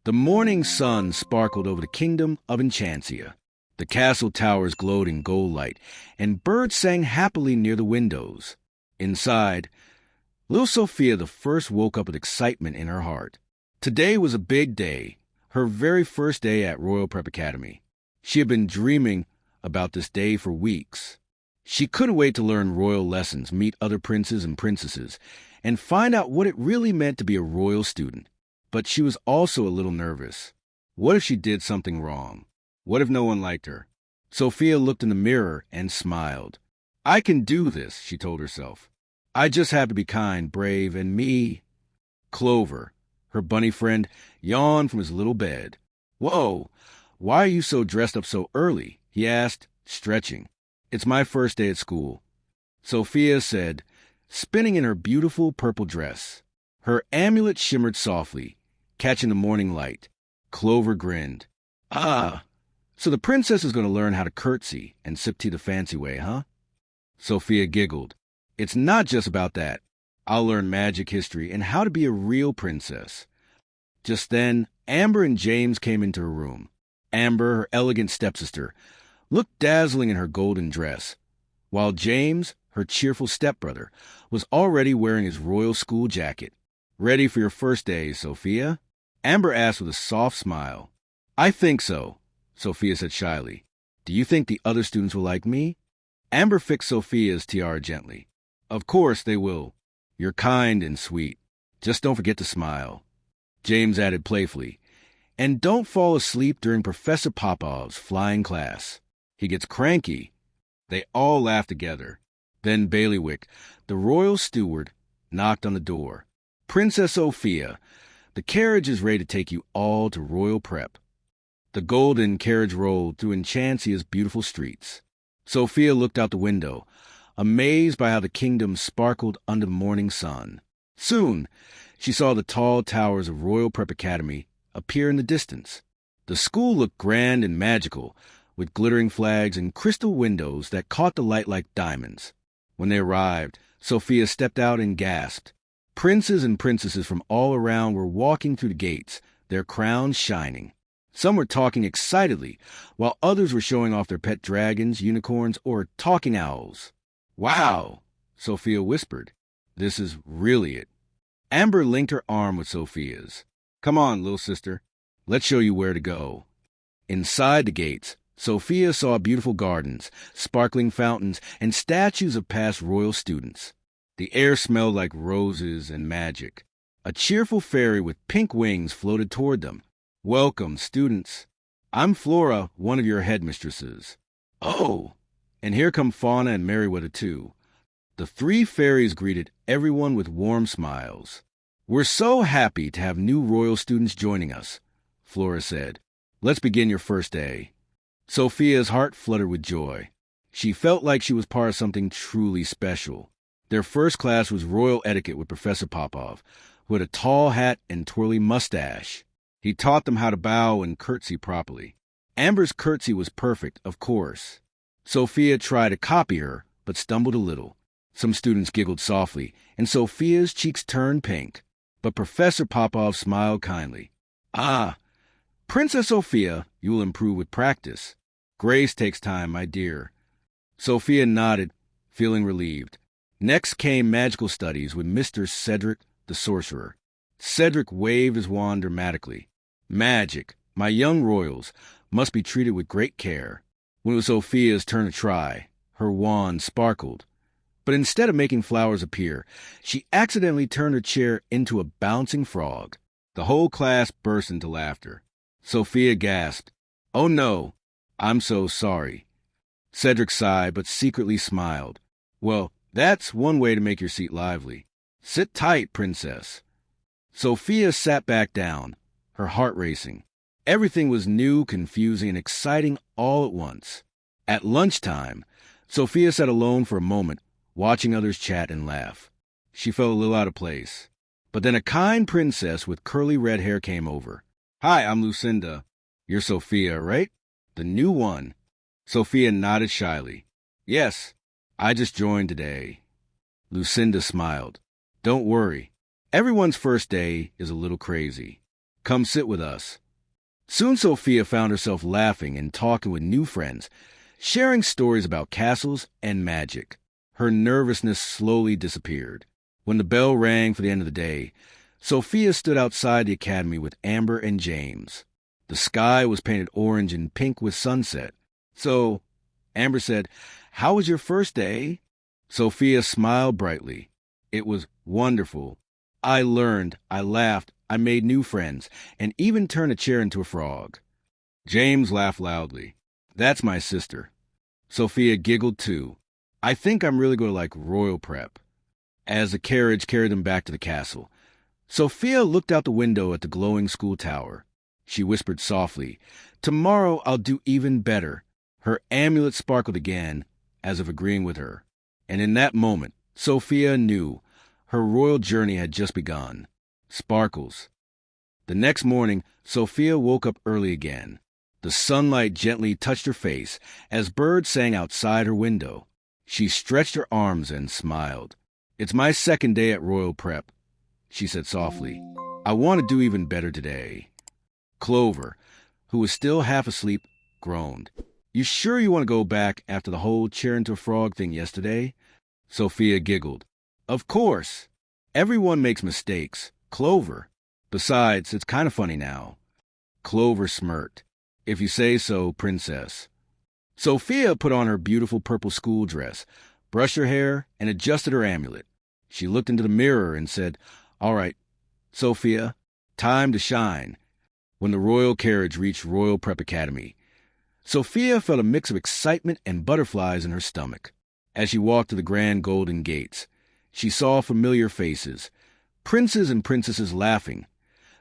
The morning sun sparkled over the kingdom of Enchantia. The castle towers glowed in gold light, and birds sang happily near the windows. Inside, little Sofia the First woke up with excitement in her heart. Today was a big day, her very first day at Royal Prep Academy. She had been dreaming about this day for weeks. She couldn't wait to learn royal lessons, meet other princes and princesses, and find out what it really meant to be a royal student. But she was also a little nervous. What if she did something wrong? What if no one liked her? Sofia looked in the mirror and smiled. I can do this, she told herself. I just have to be kind, brave, and me. Clover, her bunny friend, yawned from his little bed. Whoa, why are you so dressed up so early? He asked, stretching. It's my first day at school, Sofia said, spinning in her beautiful purple dress. Her amulet shimmered softly, catching the morning light. Clover grinned. Ah, so the princess is going to learn how to curtsy and sip tea the fancy way, huh? Sofia giggled. It's not just about that. I'll learn magic history and how to be a real princess. Just then, Amber and James came into her room. Amber, her elegant stepsister, looked dazzling in her golden dress, while James, her cheerful stepbrother, was already wearing his royal school jacket. Ready for your first day, Sofia? Amber asked with a soft smile. I think so, Sofia said shyly. Do you think the other students will like me? Amber fixed Sofia's tiara gently. Of course they will. You're kind and sweet. Just don't forget to smile. James added playfully. And don't fall asleep during Professor Popov's flying class. He gets cranky. They all laughed together. Then Bailiwick, the royal steward, knocked on the door. Princess Sofia, the carriage is ready to take you all to Royal Prep. The golden carriage rolled through Enchantia's beautiful streets. Sofia looked out the window, amazed by how the kingdom sparkled under the morning sun. Soon, she saw the tall towers of Royal Prep Academy appear in the distance. The school looked grand and magical, with glittering flags and crystal windows that caught the light like diamonds. When they arrived, Sofia stepped out and gasped. Princes and princesses from all around were walking through the gates, their crowns shining. Some were talking excitedly, while others were showing off their pet dragons, unicorns, or talking owls. Wow, Sofia whispered. This is really it. Amber linked her arm with Sofia's. Come on, little sister. Let's show you where to go. Inside the gates, Sofia saw beautiful gardens, sparkling fountains, and statues of past royal students. The air smelled like roses and magic. A cheerful fairy with pink wings floated toward them. Welcome, students. I'm Flora, one of your headmistresses. Oh, and here come Fauna and Merryweather, too. The three fairies greeted everyone with warm smiles. We're so happy to have new royal students joining us, Flora said. Let's begin your first day. Sofia's heart fluttered with joy. She felt like she was part of something truly special. Their first class was royal etiquette with Professor Popov, who had a tall hat and twirly mustache. He taught them how to bow and curtsy properly. Amber's curtsy was perfect, of course. Sofia tried to copy her, but stumbled a little. Some students giggled softly, and Sofia's cheeks turned pink. But Professor Popov smiled kindly. Ah, Princess Sofia, you will improve with practice. Grace takes time, my dear. Sofia nodded, feeling relieved. Next came magical studies with Mr. Cedric the Sorcerer. Cedric waved his wand dramatically. Magic, my young royals, must be treated with great care. When it was Sophia's turn to try, her wand sparkled. But instead of making flowers appear, she accidentally turned her chair into a bouncing frog. The whole class burst into laughter. Sofia gasped. Oh no, I'm so sorry. Cedric sighed, but secretly smiled. Well, that's one way to make your seat lively. Sit tight, princess. Sofia sat back down, her heart racing. Everything was new, confusing, and exciting all at once. At lunchtime, Sofia sat alone for a moment, watching others chat and laugh. She felt a little out of place. But then a kind princess with curly red hair came over. Hi, I'm Lucinda. You're Sofia, right? The new one. Sofia nodded shyly. Yes, I just joined today. Lucinda smiled. Don't worry. Everyone's first day is a little crazy. Come sit with us." Soon Sophia found herself laughing and talking with new friends, sharing stories about castles and magic. Her nervousness slowly disappeared. When the bell rang for the end of the day, Sophia stood outside the academy with Amber and James. The sky was painted orange and pink with sunset. "So," Amber said, "how was your first day?" Sophia smiled brightly. "It was wonderful. I learned, I laughed, I made new friends, and even turned a chair into a frog." James laughed loudly. "That's my sister." Sophia giggled too. "I think I'm really going to like royal prep." As the carriage carried them back to the castle, Sophia looked out the window at the glowing school tower. She whispered softly, "Tomorrow I'll do even better." Her amulet sparkled again, as if agreeing with her. And in that moment, Sophia knew her royal journey had just begun. Sparkles. The next morning, Sophia woke up early again. The sunlight gently touched her face as birds sang outside her window. She stretched her arms and smiled. "It's my second day at royal prep," she said softly. "I want to do even better today." Clover, who was still half asleep, groaned. "You sure you want to go back after the whole chair into a frog thing yesterday?" Sophia giggled. "Of course. Everyone makes mistakes. Clover. Besides, it's kind of funny now." Clover smirked. "If you say so, princess." Sophia put on her beautiful purple school dress, brushed her hair, and adjusted her amulet. She looked into the mirror and said, "All right, Sophia, time to shine." When the royal carriage reached Royal Prep Academy, Sophia felt a mix of excitement and butterflies in her stomach. As she walked to the grand golden gates, she saw familiar faces, princes and princesses laughing,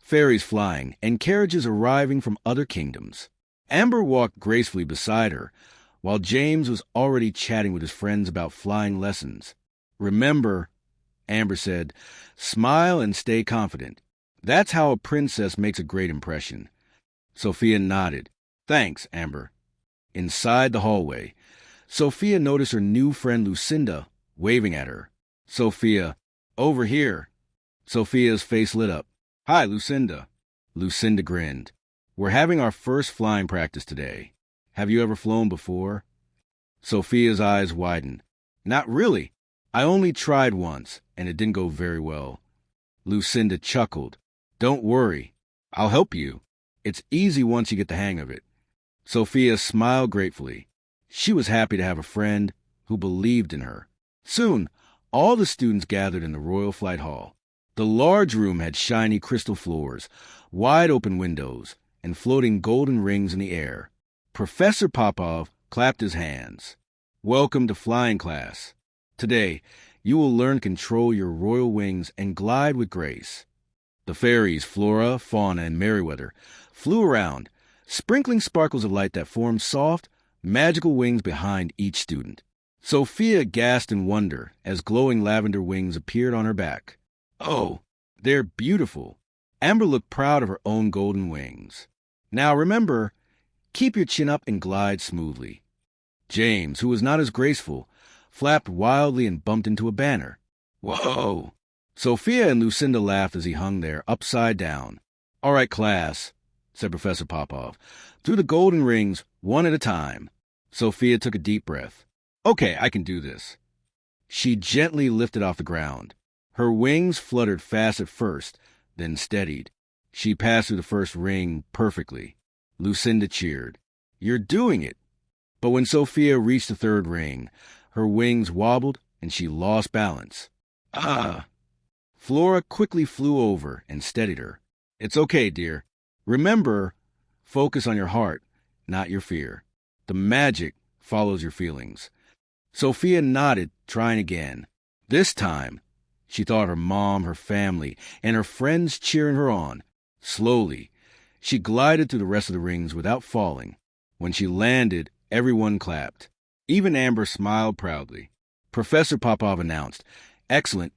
fairies flying, and carriages arriving from other kingdoms. Amber walked gracefully beside her, while James was already chatting with his friends about flying lessons. "Remember," Amber said, "smile and stay confident. That's how a princess makes a great impression." Sophia nodded. "Thanks, Amber." Inside the hallway, Sophia noticed her new friend Lucinda waving at her. "Sophia, over here." Sophia's face lit up. "Hi, Lucinda." Lucinda grinned. "We're having our first flying practice today. Have you ever flown before?" Sophia's eyes widened. "Not really. I only tried once, and it didn't go very well." Lucinda chuckled. "Don't worry. I'll help you. It's easy once you get the hang of it." Sophia smiled gratefully. She was happy to have a friend who believed in her. Soon, all the students gathered in the Royal Flight Hall. The large room had shiny crystal floors, wide open windows, and floating golden rings in the air. Professor Popov clapped his hands. "Welcome to flying class. Today, you will learn to control your royal wings and glide with grace." The fairies, Flora, Fauna, and Merryweather, flew around, sprinkling sparkles of light that formed soft, magical wings behind each student. Sophia gasped in wonder as glowing lavender wings appeared on her back. "Oh, they're beautiful." Amber looked proud of her own golden wings. "Now remember, keep your chin up and glide smoothly." James, who was not as graceful, flapped wildly and bumped into a banner. "Whoa!" Sophia and Lucinda laughed as he hung there, upside down. "All right, class," said Professor Popov. "Through the golden rings, one at a time." Sophia took a deep breath. "Okay, I can do this." She gently lifted off the ground. Her wings fluttered fast at first, then steadied. She passed through the first ring perfectly. Lucinda cheered. "You're doing it." But when Sophia reached the third ring, her wings wobbled and she lost balance. "Ah!" Flora quickly flew over and steadied her. "It's okay, dear. Remember, focus on your heart, not your fear. The magic follows your feelings." Sophia nodded, trying again. This time, she thought her mom, her family, and her friends cheering her on. Slowly, she glided through the rest of the rings without falling. When she landed, everyone clapped. Even Amber smiled proudly. Professor Popov announced, "Excellent.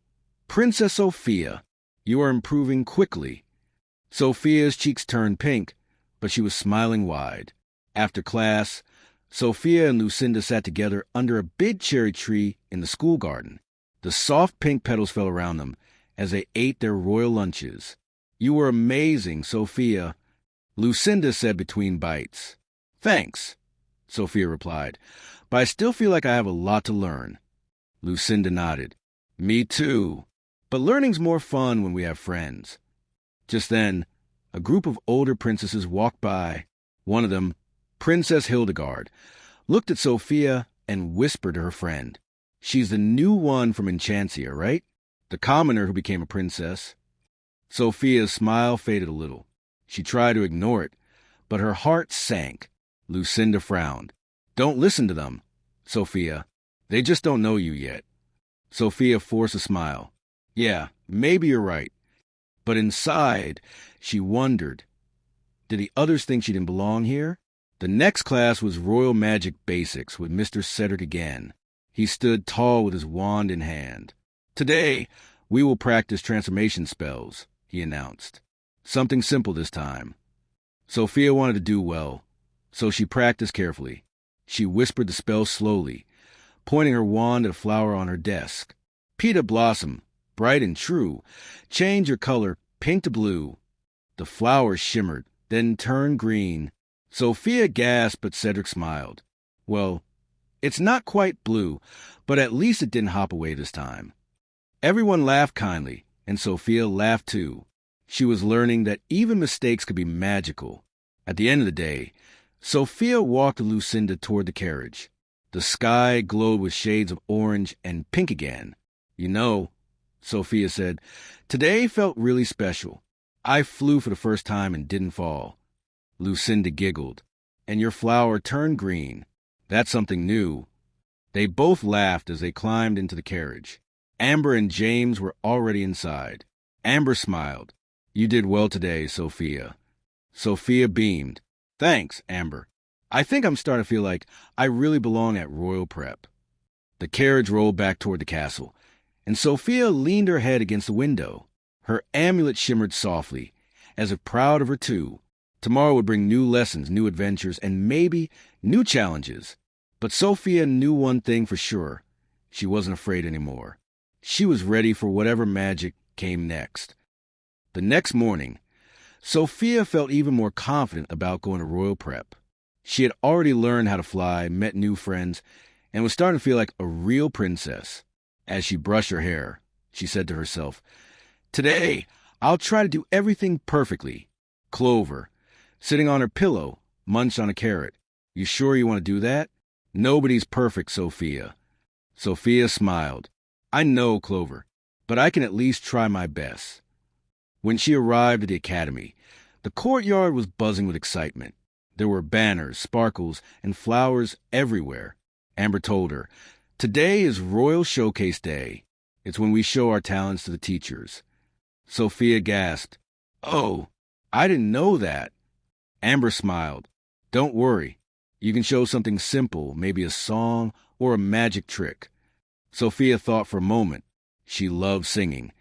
Princess Sophia, you are improving quickly." Sophia's cheeks turned pink, but she was smiling wide. After class, Sophia and Lucinda sat together under a big cherry tree in the school garden. The soft pink petals fell around them as they ate their royal lunches. You were amazing, Sophia, Lucinda said between bites. Thanks, Sophia replied, but I still feel like I have a lot to learn. Lucinda nodded. Me too, but learning's more fun when we have friends. Just then, a group of older princesses walked by. One of them, Princess Hildegard, looked at Sophia and whispered to her friend, "She's the new one from Enchantia, right? The commoner who became a princess." Sophia's smile faded a little. She tried to ignore it, but her heart sank. Lucinda frowned. "Don't listen to them, Sophia. They just don't know you yet." Sophia forced a smile. "Yeah, maybe you're right." But inside, she wondered, did the others think she didn't belong here? The next class was Royal Magic Basics with Mr. Cedric again. He stood tall with his wand in hand. "Today, we will practice transformation spells," he announced. "Something simple this time." Sophia wanted to do well, so she practiced carefully. She whispered the spell slowly, pointing her wand at a flower on her desk. "Peta Blossom, bright and true, change your color pink to blue." The flower shimmered, then turned green. Sophia gasped, but Cedric smiled. "Well, it's not quite blue, but at least it didn't hop away this time." Everyone laughed kindly, and Sophia laughed too. She was learning that even mistakes could be magical. At the end of the day, Sophia walked with Lucinda toward the carriage. The sky glowed with shades of orange and pink again. "You know," Sophia said, "today felt really special. I flew for the first time and didn't fall." Lucinda giggled. "And your flower turned green. That's something new." They both laughed as they climbed into the carriage. Amber and James were already inside. Amber smiled. "You did well today, Sophia." Sophia beamed. "Thanks, Amber. I think I'm starting to feel like I really belong at Royal Prep." The carriage rolled back toward the castle, and Sophia leaned her head against the window. Her amulet shimmered softly, as if proud of her too. Tomorrow would bring new lessons, new adventures, and maybe new challenges. But Sophia knew one thing for sure. She wasn't afraid anymore. She was ready for whatever magic came next. The next morning, Sophia felt even more confident about going to Royal Prep. She had already learned how to fly, met new friends, and was starting to feel like a real princess. As she brushed her hair, she said to herself, "Today, I'll try to do everything perfectly." Clover, sitting on her pillow, munched on a carrot. "You sure you want to do that?" "Nobody's perfect, Sophia." Sophia smiled. "I know, Clover, but I can at least try my best." When she arrived at the academy, the courtyard was buzzing with excitement. There were banners, sparkles, and flowers everywhere. Amber told her, "Today is Royal Showcase Day. It's when we show our talents to the teachers." Sophia gasped, "Oh, I didn't know that." Amber smiled. "Don't worry. You can show something simple, maybe a song or a magic trick." Sophia thought for a moment. She loved singing,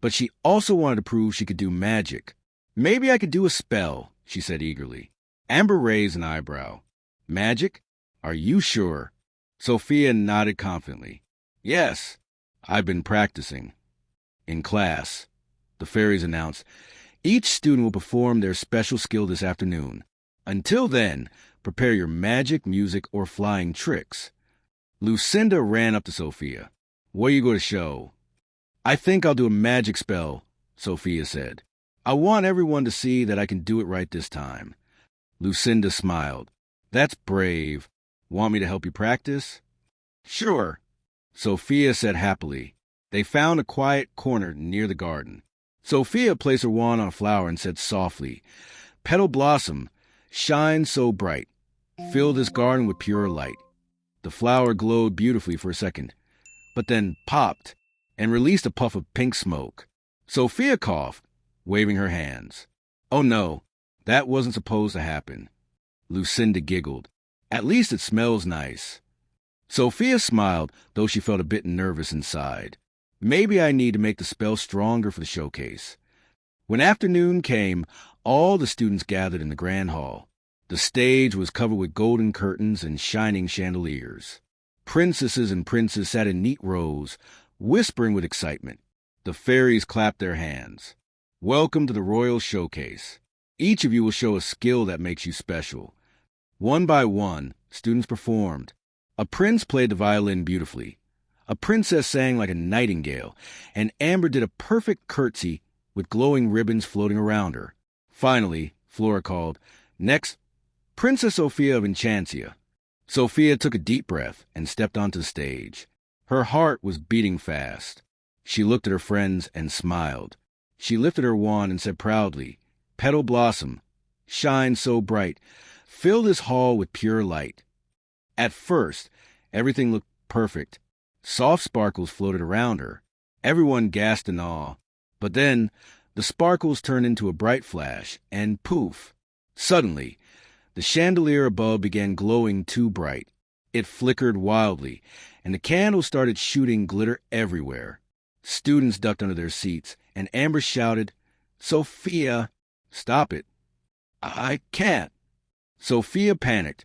but she also wanted to prove she could do magic. "Maybe I could do a spell," she said eagerly. Amber raised an eyebrow. "Magic? Are you sure?" Sophia nodded confidently. "Yes, I've been practicing." In class, the fairies announced, "Each student will perform their special skill this afternoon. Until then, prepare your magic, music, or flying tricks." Lucinda ran up to Sophia. "What are you going to show?" "I think I'll do a magic spell," Sophia said. "I want everyone to see that I can do it right this time." Lucinda smiled. "That's brave. Want me to help you practice?" "Sure," Sophia said happily. They found a quiet corner near the garden. Sophia placed her wand on a flower and said softly, "Petal Blossom, shine so bright. Fill this garden with pure light." The flower glowed beautifully for a second, but then popped and released a puff of pink smoke. Sophia coughed, waving her hands. "Oh no, that wasn't supposed to happen." Lucinda giggled. "At least it smells nice." Sophia smiled, though she felt a bit nervous inside. Maybe I need to make the spell stronger for the showcase. When afternoon came, all the students gathered in the grand hall. The stage was covered with golden curtains and shining chandeliers. Princesses and princes sat in neat rows, whispering with excitement. The fairies clapped their hands. Welcome to the Royal Showcase. Each of you will show a skill that makes you special. One by one, students performed. A prince played the violin beautifully. A princess sang like a nightingale, and Amber did a perfect curtsy with glowing ribbons floating around her. Finally, Flora called, "Next, Princess Sofia of Enchantia." Sofia took a deep breath and stepped onto the stage. Her heart was beating fast. She looked at her friends and smiled. She lifted her wand and said proudly, "Petal blossom, shine so bright, fill this hall with pure light." At first, everything looked perfect. Soft sparkles floated around her. Everyone gasped in awe. But then, the sparkles turned into a bright flash, and poof! Suddenly, the chandelier above began glowing too bright. It flickered wildly, and the candles started shooting glitter everywhere. Students ducked under their seats, and Amber shouted, "Sofia!" "Stop it." "I can't." Sofia panicked,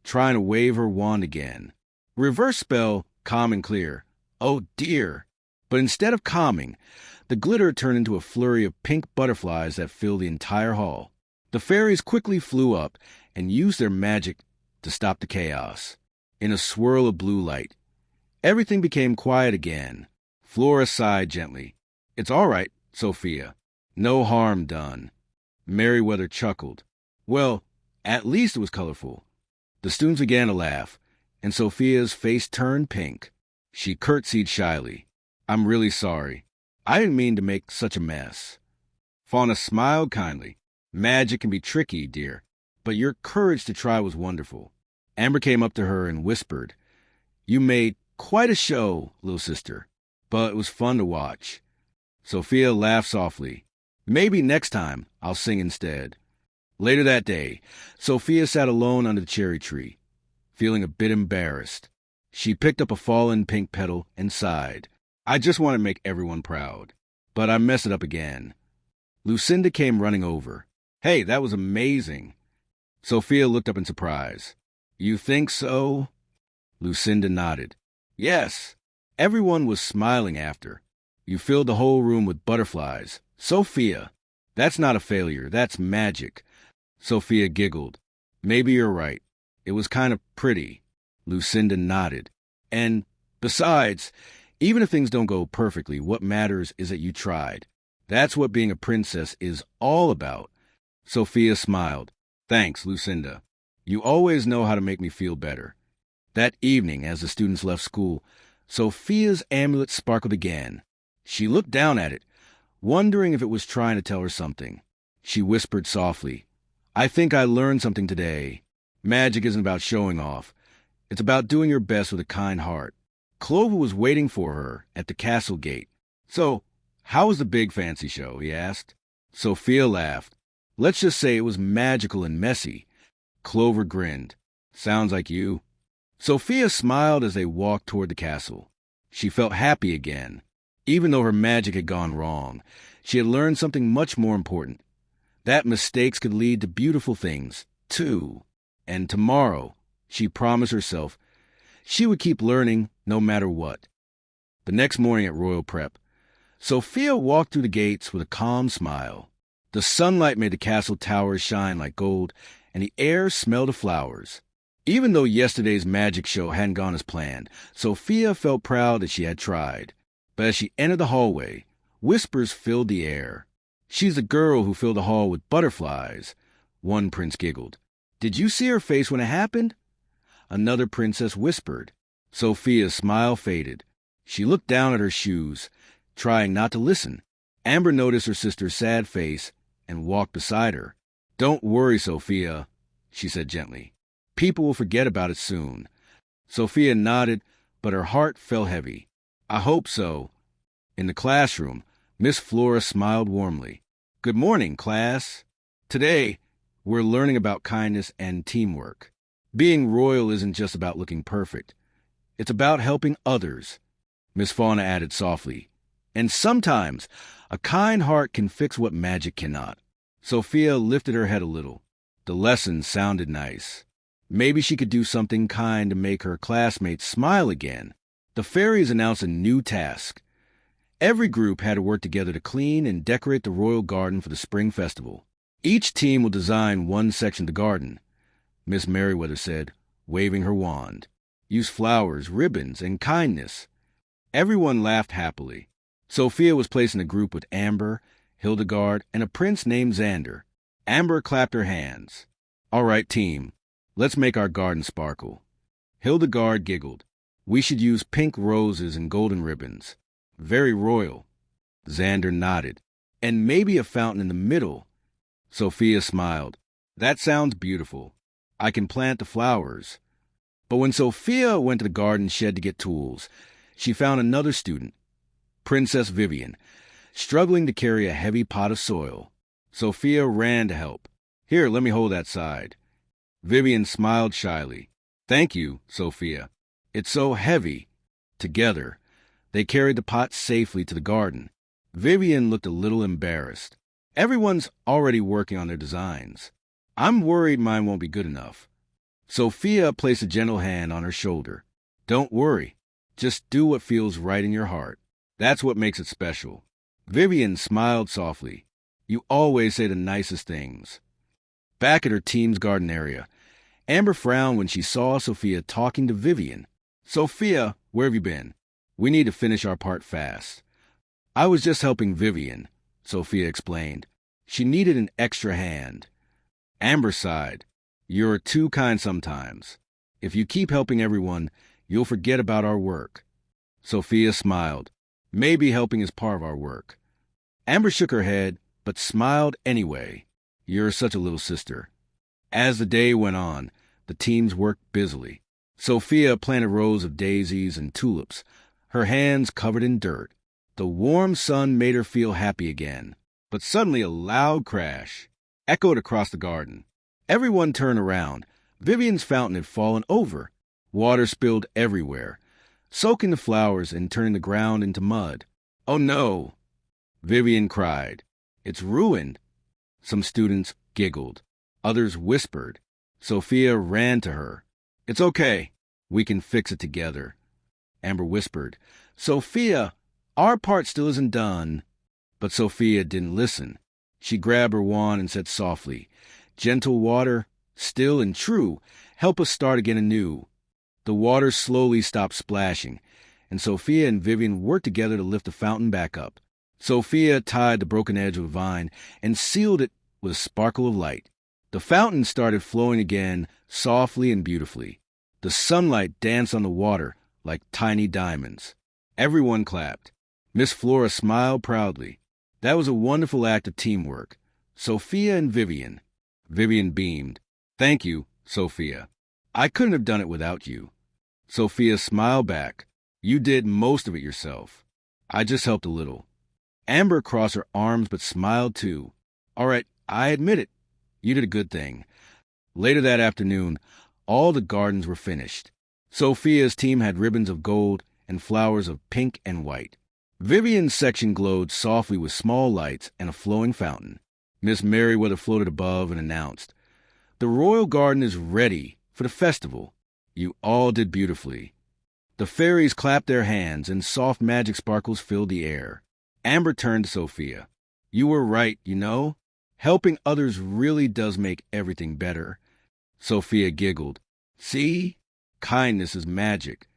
trying to wave her wand again. Reverse spell, calm and clear. Oh dear! But instead of calming, the glitter turned into a flurry of pink butterflies that filled the entire hall. The fairies quickly flew up and used their magic to stop the chaos. In a swirl of blue light, everything became quiet again. Flora sighed gently. "It's all right, Sofia. No harm done." Merryweather chuckled. "Well, at least it was colorful." The students began to laugh, and Sofia's face turned pink. She curtsied shyly. "I'm really sorry. I didn't mean to make such a mess." Fauna smiled kindly. "Magic can be tricky, dear, but your courage to try was wonderful." Amber came up to her and whispered, "You made quite a show, little sister, but it was fun to watch." Sofia laughed softly. "Maybe next time I'll sing instead." Later that day, Sofia sat alone under the cherry tree, feeling a bit embarrassed. She picked up a fallen pink petal and sighed. "I just want to make everyone proud, but I messed it up again." Lucinda came running over. "Hey, that was amazing." Sofia looked up in surprise. "You think so?" Lucinda nodded. "Yes." Everyone was smiling after. "You filled the whole room with butterflies. Sofia, that's not a failure, that's magic." Sofia giggled. "Maybe you're right. It was kind of pretty." Lucinda nodded. "And besides, even if things don't go perfectly, what matters is that you tried. That's what being a princess is all about." Sofia smiled. "Thanks, Lucinda. You always know how to make me feel better." That evening, as the students left school, Sofia's amulet sparkled again. She looked down at it, wondering if it was trying to tell her something. She whispered softly, "I think I learned something today. Magic isn't about showing off. It's about doing your best with a kind heart." Clover was waiting for her at the castle gate. "So, how was the big fancy show?" he asked. Sofia laughed. "Let's just say it was magical and messy." Clover grinned. "Sounds like you." Sofia smiled as they walked toward the castle. She felt happy again. Even though her magic had gone wrong, she had learned something much more important. That mistakes could lead to beautiful things, too. And tomorrow, she promised herself, she would keep learning no matter what. The next morning at Royal Prep, Sofia walked through the gates with a calm smile. The sunlight made the castle towers shine like gold, and the air smelled of flowers. Even though yesterday's magic show hadn't gone as planned, Sofia felt proud that she had tried. But as she entered the hallway, whispers filled the air. "She's the girl who filled the hall with butterflies." One prince giggled. "Did you see her face when it happened?" Another princess whispered. Sofia's smile faded. She looked down at her shoes, trying not to listen. Amber noticed her sister's sad face and walked beside her. "Don't worry, Sofia," she said gently. "People will forget about it soon." Sofia nodded, but her heart felt heavy. "I hope so." In the classroom, Miss Flora smiled warmly. "Good morning, class. Today, we're learning about kindness and teamwork. Being royal isn't just about looking perfect. It's about helping others." Miss Fauna added softly. "And sometimes, a kind heart can fix what magic cannot." Sofia lifted her head a little. The lesson sounded nice. Maybe she could do something kind to make her classmates smile again. The fairies announced a new task. Every group had to work together to clean and decorate the royal garden for the spring festival. Each team will design one section of the garden, Miss Merryweather said, waving her wand. Use flowers, ribbons, and kindness. Everyone laughed happily. Sophia was placed in a group with Amber, Hildegard, and a prince named Xander. Amber clapped her hands. All right, team, let's make our garden sparkle. Hildegard giggled. We should use pink roses and golden ribbons. Very royal. Xander nodded. And maybe a fountain in the middle. Sophia smiled. That sounds beautiful. I can plant the flowers. But when Sophia went to the garden shed to get tools, she found another student, Princess Vivian, struggling to carry a heavy pot of soil. Sophia ran to help. Here, let me hold that side. Vivian smiled shyly. Thank you, Sophia. It's so heavy. Together, they carried the pot safely to the garden. Vivian looked a little embarrassed. Everyone's already working on their designs. I'm worried mine won't be good enough. Sophia placed a gentle hand on her shoulder. Don't worry. Just do what feels right in your heart. That's what makes it special. Vivian smiled softly. You always say the nicest things. Back at her team's garden area, Amber frowned when she saw Sophia talking to Vivian. Sophia, where have you been? We need to finish our part fast. I was just helping Vivian, Sophia explained. She needed an extra hand. Amber sighed. You're too kind sometimes. If you keep helping everyone, you'll forget about our work. Sophia smiled. Maybe helping is part of our work. Amber shook her head, but smiled anyway. You're such a little sister. As the day went on, the teams worked busily. Sophia planted rows of daisies and tulips, her hands covered in dirt. The warm sun made her feel happy again. But suddenly a loud crash echoed across the garden. Everyone turned around. Vivian's fountain had fallen over. Water spilled everywhere, soaking the flowers and turning the ground into mud. Oh no! Vivian cried. It's ruined. Some students giggled. Others whispered. Sophia ran to her. It's okay. We can fix it together. Amber whispered. Sophia, our part still isn't done. But Sophia didn't listen. She grabbed her wand and said softly, Gentle water, still and true, help us start again anew. The water slowly stopped splashing, and Sophia and Vivian worked together to lift the fountain back up. Sophia tied the broken edge of a vine and sealed it with a sparkle of light. The fountain started flowing again, softly and beautifully. The sunlight danced on the water like tiny diamonds. Everyone clapped. Miss Flora smiled proudly. That was a wonderful act of teamwork. Sophia and Vivian. Vivian beamed. Thank you, Sophia. I couldn't have done it without you. Sophia smiled back. You did most of it yourself. I just helped a little. Amber crossed her arms but smiled too. All right, I admit it. You did a good thing. Later that afternoon, all the gardens were finished. Sophia's team had ribbons of gold and flowers of pink and white. Vivian's section glowed softly with small lights and a flowing fountain. Miss Merryweather floated above and announced, The royal garden is ready for the festival. You all did beautifully. The fairies clapped their hands and soft magic sparkles filled the air. Amber turned to Sophia. You were right, you know. Helping others really does make everything better. Sophia giggled. See? Kindness is magic.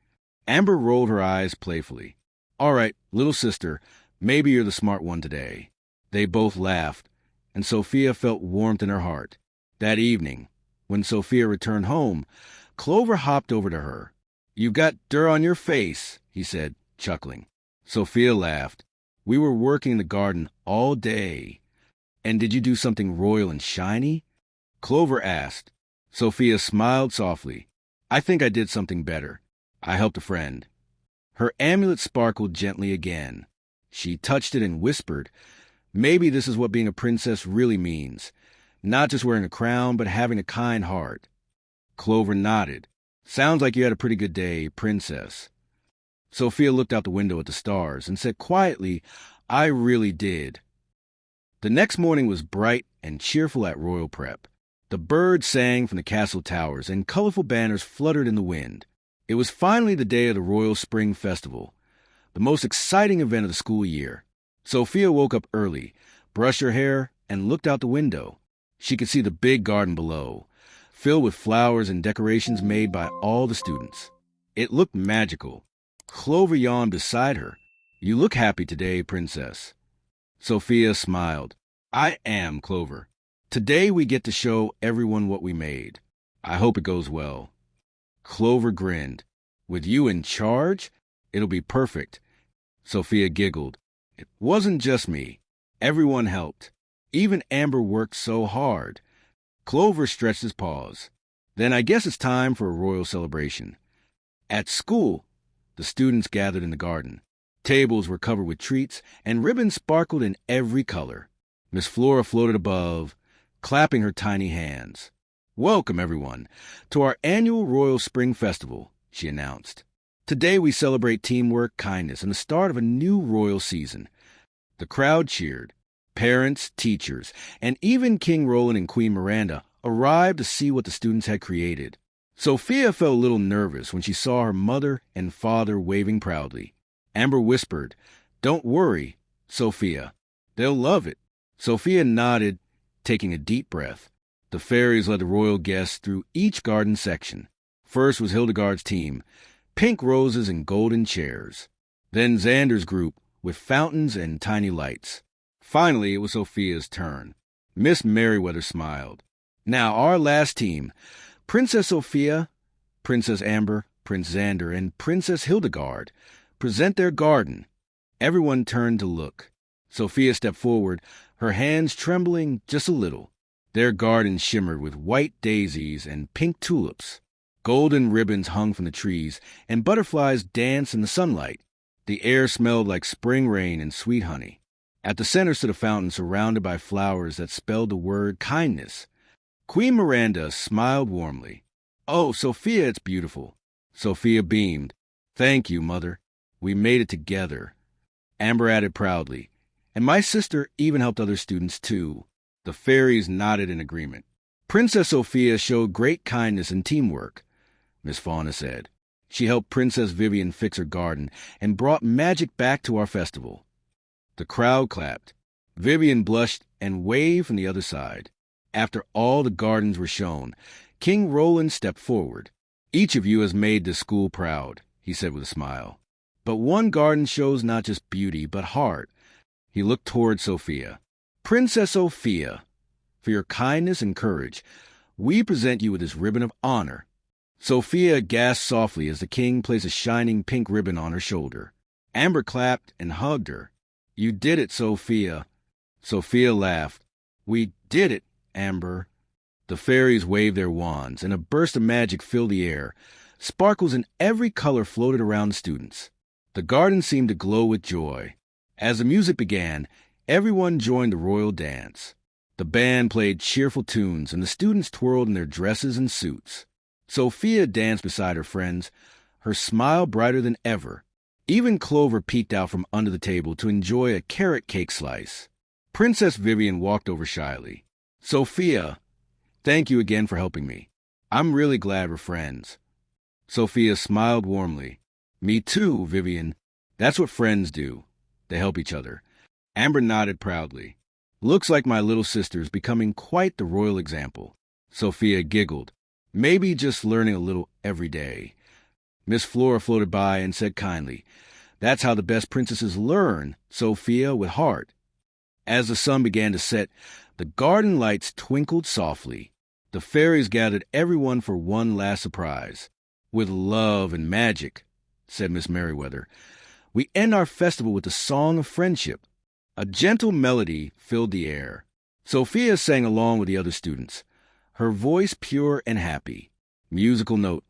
Amber rolled her eyes playfully. All right, little sister, maybe you're the smart one today. They both laughed, and Sophia felt warmth in her heart. That evening, when Sophia returned home, Clover hopped over to her. You've got dirt on your face, he said, chuckling. Sophia laughed. We were working in the garden all day. And did you do something royal and shiny? Clover asked. Sophia smiled softly. I think I did something better. I helped a friend. Her amulet sparkled gently again. She touched it and whispered, Maybe this is what being a princess really means. Not just wearing a crown, but having a kind heart. Clover nodded. Sounds like you had a pretty good day, princess. Sophia looked out the window at the stars and said quietly, I really did. The next morning was bright and cheerful at Royal Prep. The birds sang from the castle towers and colorful banners fluttered in the wind. It was finally the day of the Royal Spring Festival. the most exciting event of the school year. Sophia woke up early, brushed her hair, and looked out the window. She could see the big garden below, filled with flowers and decorations made by all the students. It looked magical. Clover yawned beside her. "You look happy today, Princess." Sophia smiled. "I am, Clover. Today we get to show everyone what we made. I hope it goes well." Clover grinned. "With you in charge, it'll be perfect." Sophia giggled. "It wasn't just me. Everyone helped. Even Amber worked so hard." Clover stretched his paws. "Then I guess it's time for a royal celebration." At school, the students gathered in the garden. Tables were covered with treats, and ribbons sparkled in every color. Miss Flora floated above, clapping her tiny hands. "Welcome, everyone, to our annual Royal Spring Festival," she announced. "Today we celebrate teamwork, kindness, and the start of a new royal season." The crowd cheered. Parents, teachers, and even King Roland and Queen Miranda arrived to see what the students had created. Sophia felt a little nervous when she saw her mother and father waving proudly. Amber whispered, "Don't worry, Sophia. They'll love it." Sophia nodded, taking a deep breath. The fairies led the royal guests through each garden section. First was Hildegard's team, pink roses and golden chairs. Then Xander's group, with fountains and tiny lights. Finally, it was Sophia's turn. Miss Merryweather smiled. "Now our last team, Princess Sophia, Princess Amber, Prince Xander, and Princess Hildegard, present their garden." Everyone turned to look. Sophia stepped forward, her hands trembling just a little. Their garden shimmered with white daisies and pink tulips. Golden ribbons hung from the trees, and butterflies danced in the sunlight. The air smelled like spring rain and sweet honey. At the center stood a fountain surrounded by flowers that spelled the word kindness. Queen Miranda smiled warmly. "Oh, Sophia, it's beautiful." Sophia beamed. "Thank you, Mother. We made it together." Amber added proudly, "And my sister even helped other students, too." The fairies nodded in agreement. "Princess Sophia showed great kindness and teamwork," Miss Fauna said. "She helped Princess Vivian fix her garden and brought magic back to our festival." The crowd clapped. Vivian blushed and waved from the other side. After all the gardens were shown, King Roland stepped forward. "Each of you has made this school proud," he said with a smile. "But one garden shows not just beauty, but heart." He looked toward Sophia. "Princess Sophia, for your kindness and courage, we present you with this ribbon of honor." Sophia gasped softly as the king placed a shining pink ribbon on her shoulder. Amber clapped and hugged her. "You did it, Sophia." Sophia laughed. "We did it, Amber." The fairies waved their wands, and a burst of magic filled the air. Sparkles in every color floated around the students. The garden seemed to glow with joy. As the music began, everyone joined the royal dance. The band played cheerful tunes, and the students twirled in their dresses and suits. Sophia danced beside her friends, her smile brighter than ever. Even Clover peeked out from under the table to enjoy a carrot cake slice. Princess Vivian walked over shyly. "Sophia, thank you again for helping me. I'm really glad we're friends." Sophia smiled warmly. "Me too, Vivian. That's what friends do. They help each other." Amber nodded proudly. "Looks like my little sister's becoming quite the royal example." Sophia giggled. "Maybe just learning a little every day." Miss Flora floated by and said kindly, "That's how the best princesses learn, Sophia, with heart." As the sun began to set, the garden lights twinkled softly. The fairies gathered everyone for one last surprise. "With love and magic," said Miss Merryweather, "we end our festival with the song of friendship." A gentle melody filled the air. Sophia sang along with the other students, her voice pure and happy. Musical note.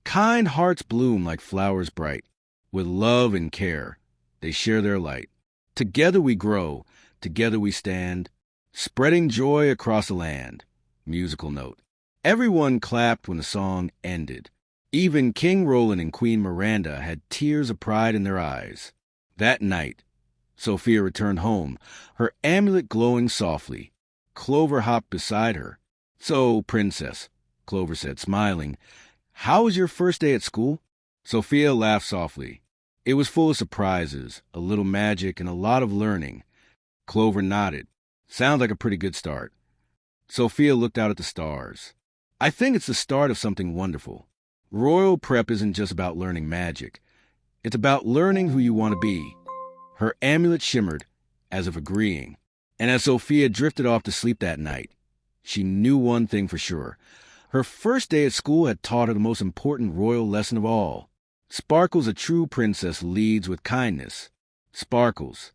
"Kind hearts bloom like flowers bright. With love and care, they share their light. Together we grow, together we stand, spreading joy across the land." Musical note. Everyone clapped when the song ended. Even King Roland and Queen Miranda had tears of pride in their eyes. That night, Sophia returned home, her amulet glowing softly. Clover hopped beside her. "So, Princess," Clover said, smiling, "how was your first day at school?" Sophia laughed softly. It was full of surprises, a little magic, and a lot of learning. Clover nodded. Sounds like a pretty good start. Sophia looked out at the stars. I think it's the start of something wonderful. Royal prep isn't just about learning magic. It's about learning who you want to be. Her amulet shimmered, as if agreeing. And as Sophia drifted off to sleep that night, she knew one thing for sure. Her first day at school had taught her the most important royal lesson of all. Sparkles, a true princess, leads with kindness. Sparkles,